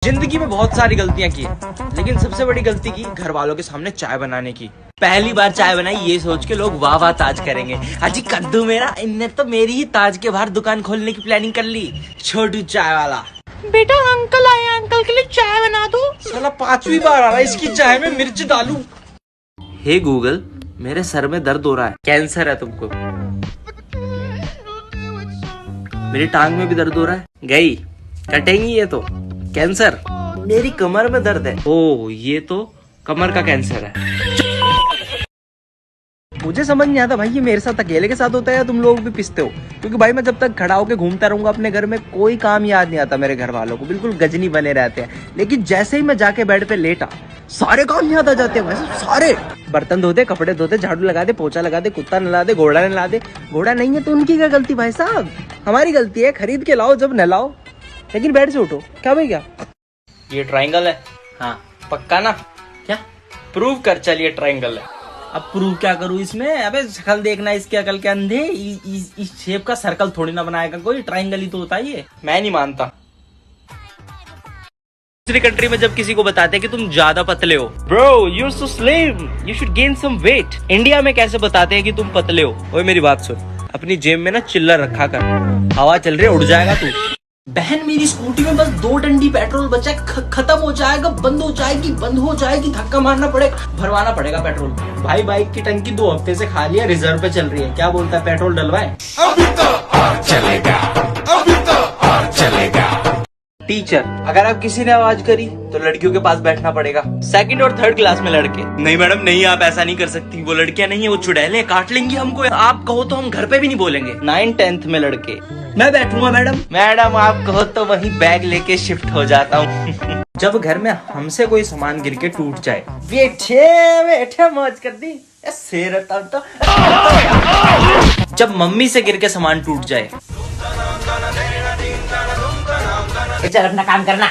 जिंदगी में बहुत सारी गलतियां की लेकिन सबसे बड़ी गलती की घर वालों के सामने चाय बनाने की। पहली बार चाय बनाई ये सोच के लोग वाह वाह ताज करेंगे, अजी कद्दू मेरा, इनने तो मेरी ही ताज के बाहर दुकान खोलने की प्लानिंग कर ली। छोटू चाय वाला, बेटा अंकल आए, अंकल के लिए चाय बना दो। साला पांचवी बार आ रहा है इसकी चाय में मिर्च डालूं। हे गूगल, मेरे सर में दर्द हो रहा है, कैंसर है तुमको। मेरी टांग में भी दर्द हो रहा है, गई कटेंगी ये तो, कैंसर। मेरी कमर में दर्द है, ओ ये तो कमर का कैंसर है। मुझे समझ नहीं आता भाई ये मेरे साथ अकेले के साथ होता है या तुम लोग भी पिसते हो, क्योंकि भाई मैं जब तक खड़ा होकर घूमता रहूंगा अपने घर में कोई काम याद नहीं आता मेरे घर वालों को, बिल्कुल गजनी बने रहते हैं। लेकिन जैसे ही मैं जाके बेड पे लेटा सारे काम याद आ जाते हैं भाई सारे। बर्तन धोते, कपड़े धोते, झाड़ू लगा दे, पोछा लगा दे, कुत्ता नला दे, घोड़ा नला दे। घोड़ा नहीं है तो उनकी क्या गलती भाई साहब, हमारी गलती है, खरीद के लाओ जब नलाओ, लेकिन बेड से उठो। क्या भाई क्या ये ट्रायंगल है? हाँ पक्का ना? क्या प्रूव कर, चलिए ट्रायंगल है। अब प्रूव क्या करूं इसमें? अबे शक्ल देखना इसकी अकल के अंधे, इस शेप का सर्कल थोड़ी ना बनाएगा कोई, ट्रायंगल ही तो होता है ये। मैं नहीं मानता। दूसरी कंट्री में जब किसी को बताते हैं कि तुम ज्यादा पतले हो, bro you are so slim, you should gain some weight. India में कैसे बताते हैं कि तुम पतले हो? ओए मेरी बात सुन, अपनी जेब में ना चिल्लर रखा कर, हवा चल रही है उड़ जाएगा तू। बहन मेरी स्कूटी में बस 2 डंडी पेट्रोल बचा, खत्म हो जाएगा, बंद हो जाएगी, धक्का मारना पड़ेगा, भरवाना पड़ेगा पेट्रोल। भाई बाइक की टंकी 2 हफ्ते से खाली है, रिजर्व पे चल रही है, क्या बोलता है पेट्रोल डलवाए? अभी तो और चलेगा, अभी तो और चलेगा। टीचर, अगर आप किसी ने आवाज करी तो लड़कियों के पास बैठना पड़ेगा, 2nd और 3rd क्लास में लड़के। नहीं मैडम नहीं, आप ऐसा नहीं कर सकती, वो लड़कियां नहीं है, वो चुड़ैलें काट लेंगी हमको, आप कहो तो हम घर पे भी नहीं बोलेंगे। 9th 10th में लड़के, मैं बैठूंगा मैडम। मैडम आप कहो तो वहीं बैग लेके शिफ्ट हो जाता हूँ। जब घर में हमसे कोई सामान गिर के टूट जाए, बैठे मौज कर दी शेर। तो जब मम्मी से गिर के सामान टूट जाए, चल अपना काम करना।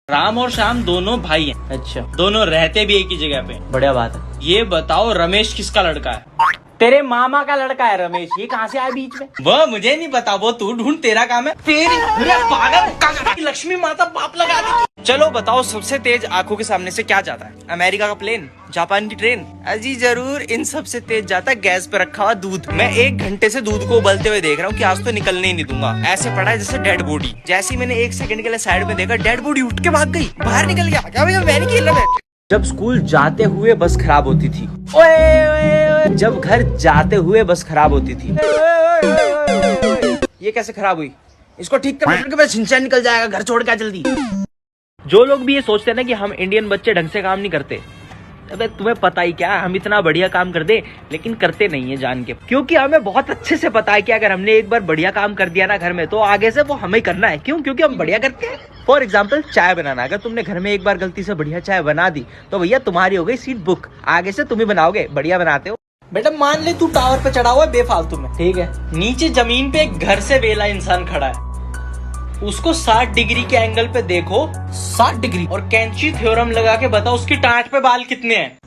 राम और श्याम दोनों भाई हैं। अच्छा, दोनों रहते भी एक ही जगह पे, बढ़िया बात है। ये बताओ रमेश किसका लड़का है? तेरे मामा का लड़का है रमेश, ये कहाँ से आया बीच में? वो मुझे नहीं पता, वो तू ढूंढ, तेरा काम है। तेरी पागल लक्ष्मी माता बाप लगा दी। चलो बताओ सबसे तेज आंखों के सामने से क्या जाता है? अमेरिका का प्लेन, जापान की ट्रेन? अजी जरूर, इन सबसे तेज जाता है गैस पे रखा हुआ दूध। मैं 1 घंटे से दूध को उबलते हुए देख रहा हूँ कि आज तो निकलने ही नहीं दूंगा। ऐसे पड़ा है जैसे डेड बॉडी। जैसे ही मैंने 1 सेकंड के लिए साइड में देखा, डेड बॉडी उठ के भाग गई, बाहर निकल गया। क्या भैया मैं नहीं खेल रहा। जब स्कूल जाते हुए बस खराब होती थी, ओए, जब घर जाते हुए बस खराब होती थी। ये कैसे खराब हुई? इसको ठीक करने के बाद सिंचाई निकल जाएगा, घर छोड़ के जल्दी। जो लोग भी ये सोचते हैं ना कि हम इंडियन बच्चे ढंग से काम नहीं करते, अबे तुम्हें पता ही क्या, हम इतना बढ़िया काम कर दे लेकिन करते नहीं है जान के, क्योंकि हमें बहुत अच्छे से पता है कि अगर हमने एक बार बढ़िया काम कर दिया ना घर में, तो आगे से वो हमें करना है। क्यों? क्योंकि हम बढ़िया करते हैं। फॉर एग्जाम्पल चाय बनाना, अगर तुमने घर में एक बार गलती से बढ़िया चाय बना दी तो भैया तुम्हारी हो गई सीट बुक, आगे से तुम ही बनाओगे, बढ़िया बनाते हो। बेटा मान ले तू टावर पे चढ़ा हुआ है बेफालतू में, ठीक है, नीचे जमीन पे एक घर से वेला इंसान खड़ा है, उसको 60 डिग्री के एंगल पे देखो, 60 डिग्री, और कैंची थ्योरम लगा के बताओ उसकी टाट पे बाल कितने हैं।